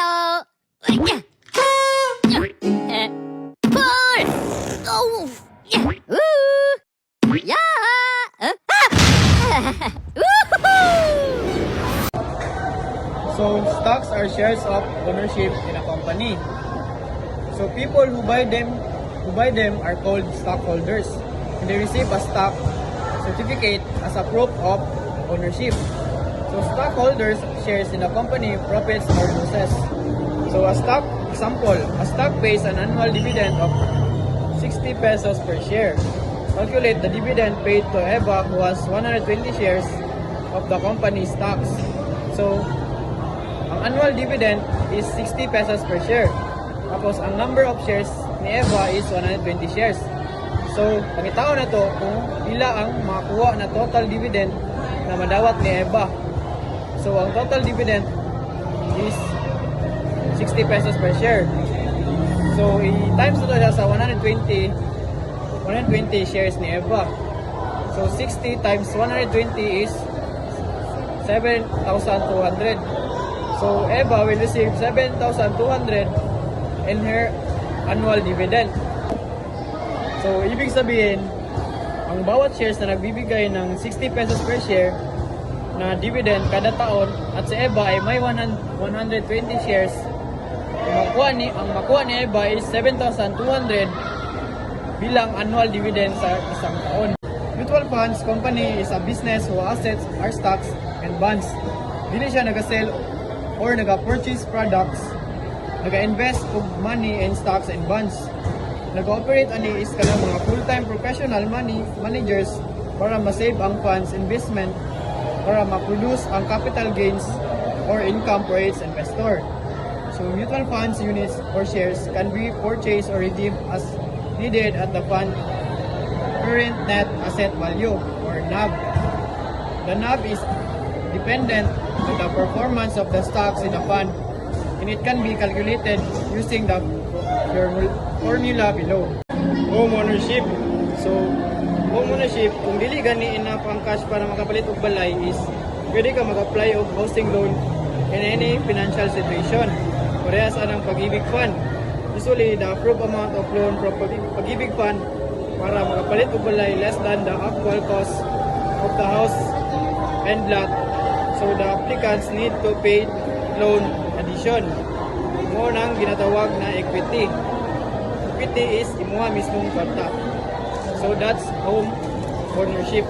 Hello. Pull. Oh. Ooh. Yeah. So stocks are shares of ownership in a company. So people who buy them are called stockholders, and they receive a stock certificate as a proof of ownership. So stockholders shares in the company profits or losses. So a stock pays an annual dividend of 60 pesos per share. Calculate the dividend paid to Eva, who has 120 shares of the company's stocks. So ang annual dividend is 60 pesos per share. Tapos ang number of shares ni Eva is 120 shares. So pangitaon na to kung pila ang makakuha na total dividend na madawat ni Eva. So ang total dividend is 60 pesos per share. So i-times ito siya sa 120 shares ni Eva. So 60 times 120 is 7,200. So Eva will receive 7,200 in her annual dividend. So ibig sabihin, ang bawat shares na nagbibigay ng 60 pesos per share na dividend kada taon, at si Eva ay may 120 shares, ang makuha ni Eva is 7,200 bilang annual dividend sa isang taon. Mutual funds company is a business whose assets are stocks and bonds. Dili siya naga-sell or naga-purchase products, naga-invest og money in stocks and bonds. Nag-operate ani is kanang mga full-time professional money managers para ma-save ang funds investment para ma-produce ang capital gains or income for its investor. So mutual funds units or shares can be purchased or redeemed as needed at the fund current net asset value or NAV. The NAV is dependent on the performance of the stocks in the fund, and it can be calculated using the formula below. Home ownership. So, home ownership, kung dili gani enough ang cash para makapalit og balay, is pwede ka mag-apply og housing loan in any financial situation. Parehas anang Pag-ibig Fund. Usually, the approved amount of loan from Pag-ibig Fund para makapalit og balay less than the actual cost of the house and lot. So the applicants need to pay loan addition. Mo nang ginatawag na equity. Equity is imuha mismong kwarta. So that's home ownership.